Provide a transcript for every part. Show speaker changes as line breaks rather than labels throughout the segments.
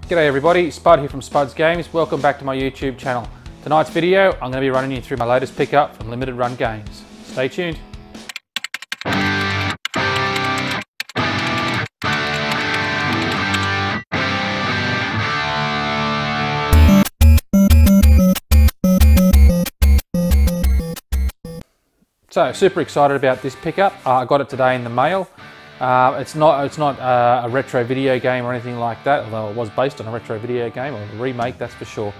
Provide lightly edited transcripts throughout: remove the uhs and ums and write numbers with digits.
G'day everybody, Spud here from Spud's Games. Welcome back to my YouTube channel. Tonight's video, I'm going to be running you through my latest pickup from Limited Run Games. Stay tuned. So, super excited about this pickup. I got it today in the mail. It's not a retro video game or anything like that, although it was based on a retro video game, or a remake, that's for sure.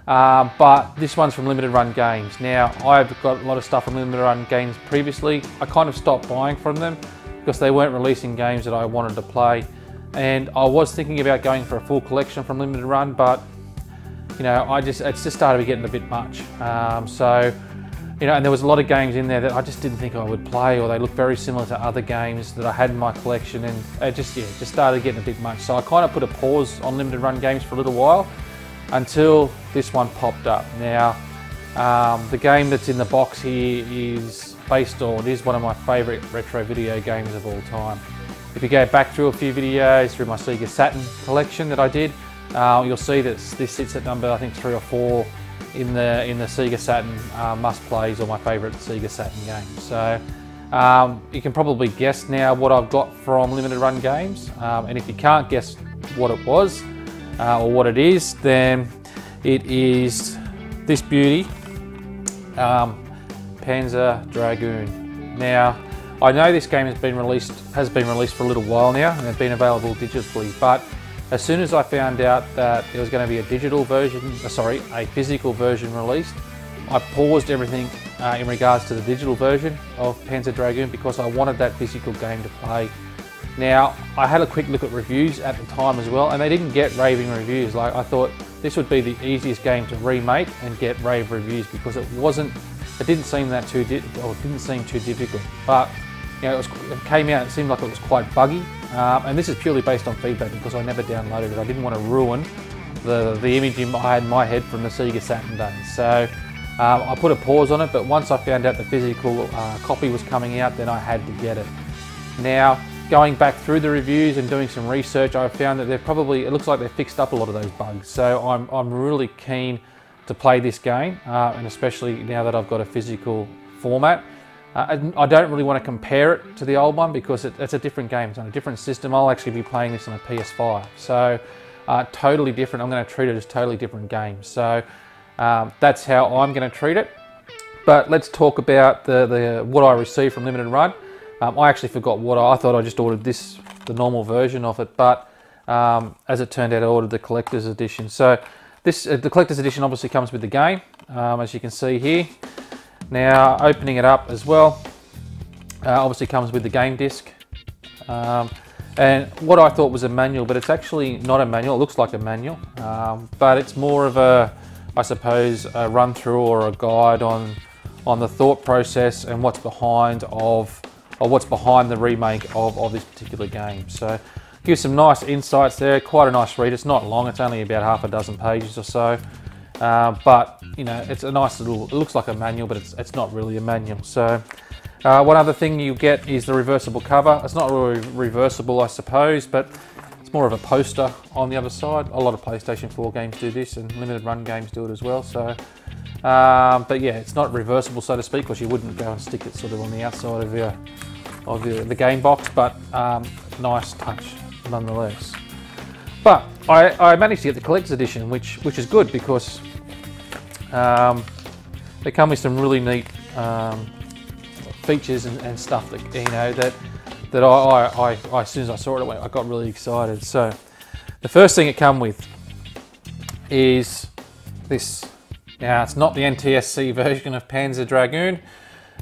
But this one's from Limited Run Games. Now, I've got a lot of stuff from Limited Run Games previously. I kind of stopped buying from them because they weren't releasing games that I wanted to play. And I was thinking about going for a full collection from Limited Run, but you know, it's just started getting a bit much. You know, and there was a lot of games in there that I just didn't think I would play, or they look very similar to other games that I had in my collection, and it just started getting a bit much. So I kind of put a pause on Limited Run Games for a little while until this one popped up. Now, the game that's in the box here is one of my favourite retro video games of all time. If you go back through a few videos through my Sega Saturn collection that I did, you'll see that this sits at number, I think, 3 or 4 in the Sega Saturn must-plays, or my favourite Sega Saturn games. So you can probably guess now what I've got from Limited Run Games, and if you can't guess what it was or what it is, then it is this beauty, Panzer Dragoon. Now, I know this game has been released for a little while now, and it's been available digitally, but as soon as I found out that there was going to be a physical version released, I paused everything in regards to the digital version of Panzer Dragoon because I wanted that physical game to play. Now, I had a quick look at reviews at the time as well, and they didn't get raving reviews. Like, I thought this would be the easiest game to remake and get rave reviews because it didn't seem too difficult. But you know, it came out, it seemed like it was quite buggy. And this is purely based on feedback because I never downloaded it. I didn't want to ruin the image I had in my head from the Sega Saturn days. So I put a pause on it, but once I found out the physical copy was coming out, then I had to get it. Now, going back through the reviews and doing some research, I found that it looks like they've fixed up a lot of those bugs. So I'm really keen to play this game, and especially now that I've got a physical format. I don't really want to compare it to the old one because it's a different game, it's on a different system. I'll actually be playing this on a PS4, so totally different. I'm going to treat it as totally different games. So that's how I'm going to treat it. But let's talk about what I received from Limited Run. I actually forgot what I thought. I just ordered the normal version of it, but as it turned out, I ordered the collector's edition. So the collector's edition obviously comes with the game, as you can see here. Now, opening it up as well, obviously comes with the game disc. And what I thought was a manual, but it's actually not a manual. It looks like a manual, but it's more of I suppose, a run through or a guide on the thought process and what's behind the remake of this particular game. So, gives some nice insights there. Quite a nice read. It's not long. It's only about half a dozen pages or so. But you know, it's a nice little, it looks like a manual, but it's not really a manual. So one other thing you get is the reversible cover. It's not really reversible, I suppose, but it's more of a poster on the other side. A lot of PlayStation 4 games do this, and Limited Run Games do it as well. So but yeah, it's not reversible, so to speak, because you wouldn't go and stick it sort of on the outside of the game box, but nice touch nonetheless. But I managed to get the collector's edition, which is good because they come with some really neat features and stuff that you know that I as soon as I saw it, I got really excited. So the first thing it come with is this. Now, it's not the NTSC version of Panzer Dragoon,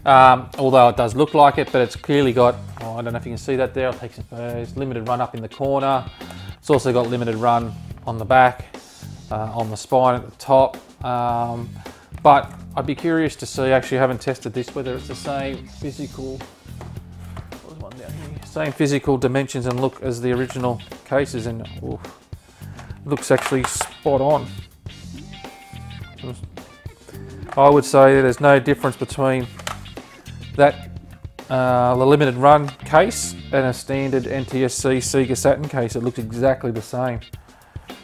although it does look like it, but it's clearly got, I don't know if you can see that there, I'll take some photos, Limited Run up in the corner. It's also got Limited Run on the back, on the spine at the top. But I'd be curious to see, actually I haven't tested this, whether it's the same physical, what was one down here? Same physical dimensions and look as the original cases, and looks actually spot on. I would say there's no difference between that the Limited Run case and a standard NTSC Sega Saturn case. It looks exactly the same.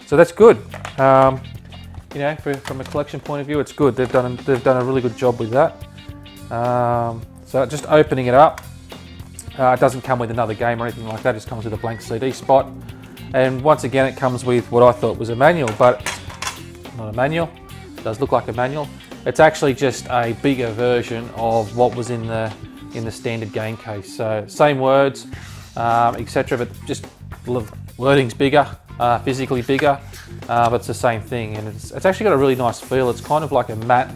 So that's good. You know, from a collection point of view, it's good. They've done a really good job with that. So just opening it up, it doesn't come with another game or anything like that. It just comes with a blank CD spot. And once again, it comes with what I thought was a manual, but not a manual. It does look like a manual. It's actually just a bigger version of what was in the standard game case. So same words, etc., but just wording's bigger, physically bigger, but it's the same thing. And it's actually got a really nice feel. It's kind of like a matte,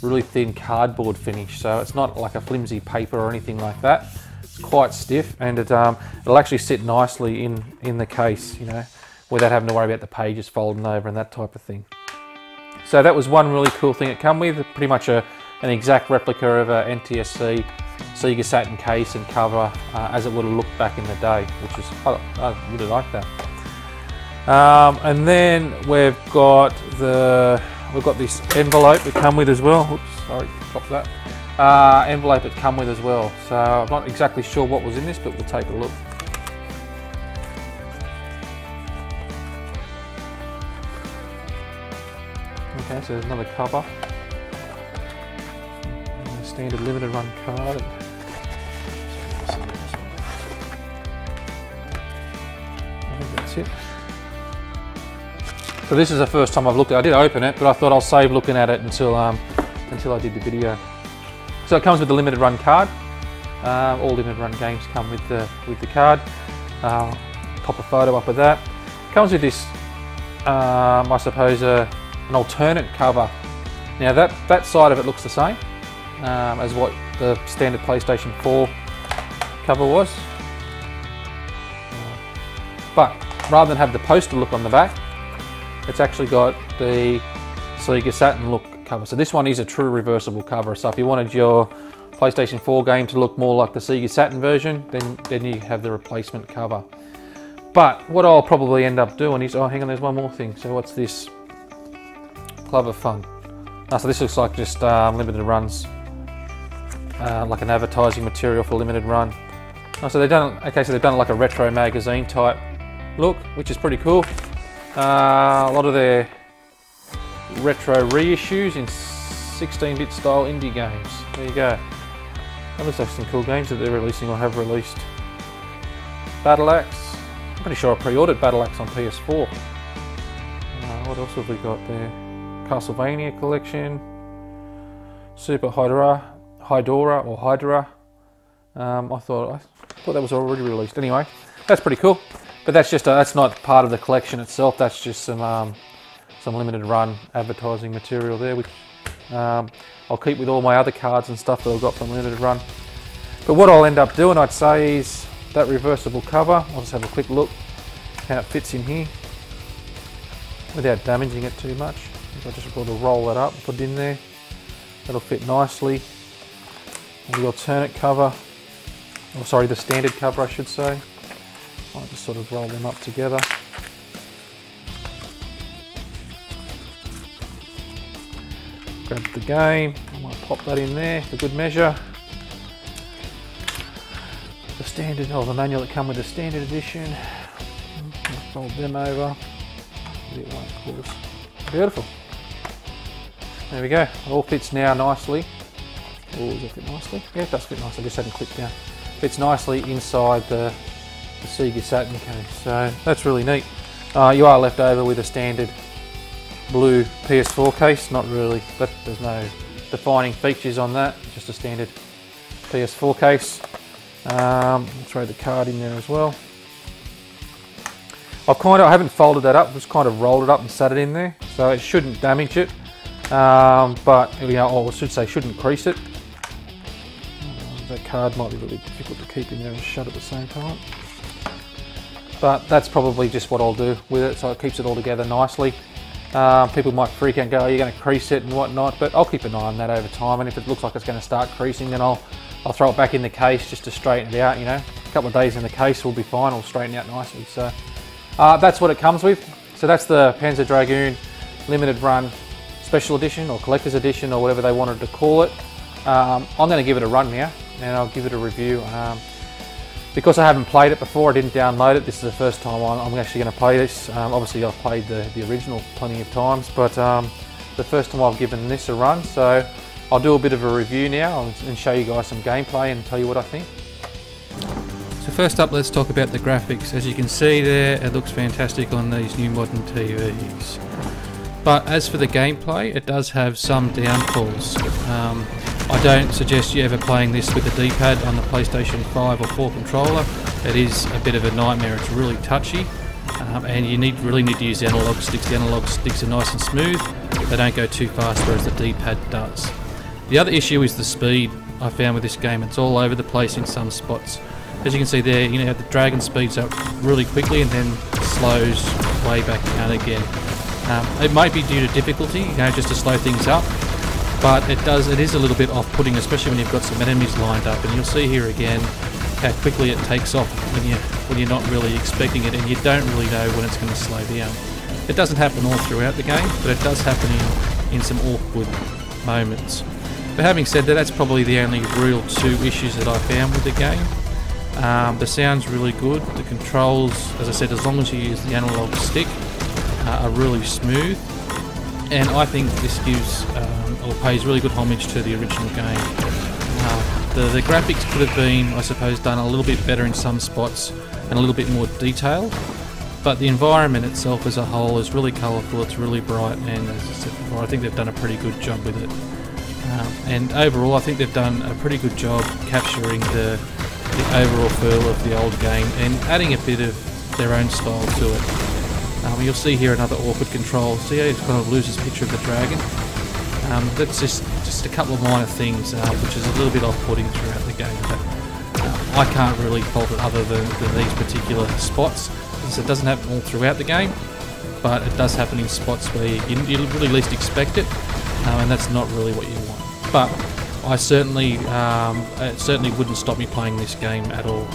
really thin cardboard finish. So it's not like a flimsy paper or anything like that. It's quite stiff, and it'll actually sit nicely in the case, you know, without having to worry about the pages folding over and that type of thing. So that was one really cool thing it come with, pretty much an exact replica of a NTSC Sega Saturn case and cover as it would have looked back in the day, which is, I really like that. And then we've got this envelope that come with as well. Oops, sorry, drop that. Envelope that come with as well. So I'm not exactly sure what was in this, but we'll take a look. Okay, so there's another cover. And a standard limited run card. I think that's it. So this is the first time I've looked at it. I did open it, but I thought I'll save looking at it until I did the video. So it comes with the limited run card. All limited run games come with the card. Pop a photo up of that. Comes with this, I suppose, an alternate cover. Now that side of it looks the same as what the standard PlayStation 4 cover was. But rather than have the poster look on the back, it's actually got the Sega Saturn look cover. So this one is a true reversible cover. So if you wanted your PlayStation 4 game to look more like the Sega Saturn version, then you have the replacement cover. But what I'll probably end up doing is, oh hang on, there's one more thing. So what's this? Clever Fun. So this looks like just limited runs, like an advertising material for limited run. So they've done, okay, so they've done like a retro magazine type look, which is pretty cool. A lot of their retro reissues in 16-bit style indie games. There you go. That looks like some cool games that they're releasing or have released. Battle Axe. I'm pretty sure I pre-ordered Battle Axe on PS4. What else have we got there? Castlevania Collection. Super Hydra. I thought that was already released. Anyway, that's pretty cool. But that's just that's not part of the collection itself. That's just some limited run advertising material there, which I'll keep with all my other cards and stuff that I've got from limited run. But what I'll end up doing, I'd say, is that reversible cover. I'll just have a quick look how it fits in here without damaging it too much. I'll just sort of roll that up, put it in there. That'll fit nicely. And the alternate cover, or sorry, the standard cover I should say. I'll just sort of roll them up together. Grab the game, I might pop that in there for good measure. The standard, or the manual that come with the standard edition. Fold them over. Beautiful. There we go. It all fits now nicely. Oh, does it fit nicely? Yeah, it does fit nicely. I just hadn't clicked down. Fits nicely inside the Sega Saturn case. So that's really neat. You are left over with a standard blue PS4 case. Not really, but there's no defining features on that. Just a standard PS4 case. I'll throw the card in there as well. I haven't folded that up, just kind of rolled it up and sat it in there, so it shouldn't damage it, but you know, or I should say, shouldn't crease it. That card might be really difficult to keep in there and shut at the same time, but that's probably just what I'll do with it, so it keeps it all together nicely. People might freak out and go, "Oh, you're going to crease it and whatnot," but I'll keep an eye on that over time, and if it looks like it's going to start creasing, then I'll throw it back in the case just to straighten it out. You know, a couple of days in the case will be fine. It'll straighten out nicely. So. That's what it comes with. So that's the Panzer Dragoon limited run special edition or collector's edition or whatever they wanted to call it. I'm going to give it a run now and I'll give it a review. Because I haven't played it before, I didn't download it. This is the first time I'm actually going to play this. Obviously I've played the original plenty of times, but the first time I've given this a run, so I'll do a bit of a review now and show you guys some gameplay and tell you what I think. So first up, let's talk about the graphics. As you can see there, it looks fantastic on these new modern TVs. But as for the gameplay, it does have some downfalls. I don't suggest you ever playing this with a D-pad on the PlayStation 5 or 4 controller. It is a bit of a nightmare. It's really touchy, and you really need to use the analog sticks. The analog sticks are nice and smooth. They don't go too fast, whereas the D-pad does. The other issue is the speed I found with this game. It's all over the place in some spots. As you can see there, you know, the Dragon speeds up really quickly and then slows way back down again. It might be due to difficulty, you know, just to slow things up, but it is a little bit off-putting, especially when you've got some enemies lined up. And you'll see here again how quickly it takes off when you're not really expecting it, and you don't really know when it's going to slow down. It doesn't happen all throughout the game, but it does happen in some awkward moments. But having said that, that's probably the only real two issues that I found with the game. The sound's really good. The controls, as I said, as long as you use the analog stick, are really smooth. And I think this gives, or pays really good homage to the original game. The graphics could have been, I suppose, done a little bit better in some spots and a little bit more detailed. But the environment itself as a whole is really colourful, it's really bright, and as I said before, I think they've done a pretty good job with it. And overall, I think they've done a pretty good job capturing the overall feel of the old game and adding a bit of their own style to it. You'll see here another awkward control. See how it kind of loses picture of the dragon? That's just a couple of minor things, which is a little bit off-putting throughout the game. But I can't really fault it other than these particular spots. So it doesn't happen all throughout the game, but it does happen in spots where you really least expect it, and that's not really what you want. But I certainly, it certainly wouldn't stop me playing this game at all.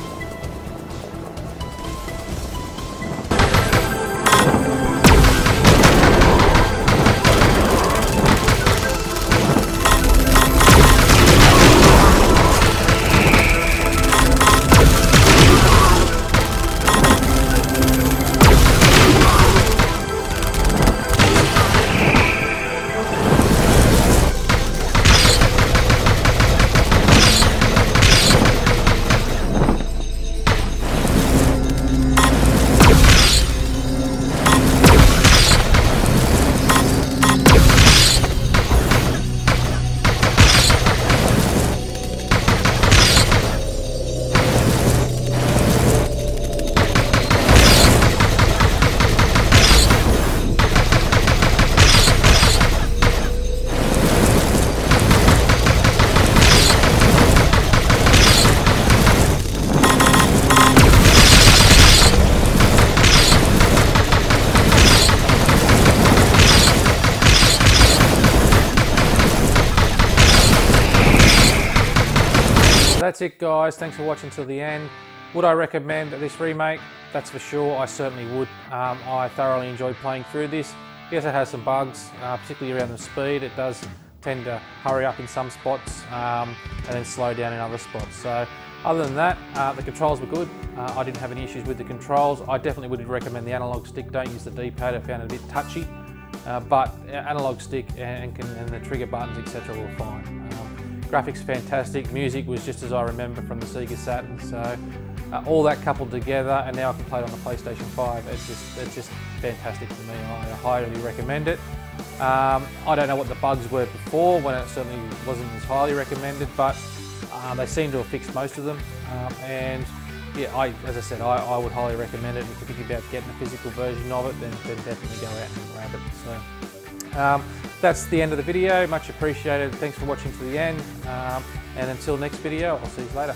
That's it guys, thanks for watching till the end. Would I recommend this remake? That's for sure, I certainly would. I thoroughly enjoyed playing through this. Yes, it has some bugs, particularly around the speed. It does tend to hurry up in some spots and then slow down in other spots. So other than that, the controls were good. I didn't have any issues with the controls. I definitely would recommend the analog stick. Don't use the D-pad, I found it a bit touchy. But analog stick and the trigger buttons, etc. were fine. Graphics fantastic, music was just as I remember from the Sega Saturn, so all that coupled together, and now I can play it on the PlayStation 5. It's just fantastic for me. I highly recommend it. I don't know what the bugs were before, when it certainly wasn't as highly recommended, but they seem to have fixed most of them. And yeah, as I said, I would highly recommend it. If you're thinking about getting a physical version of it, then definitely go out and grab it. So. That's the end of the video, much appreciated. Thanks for watching to the end, and until next video, I'll see you later.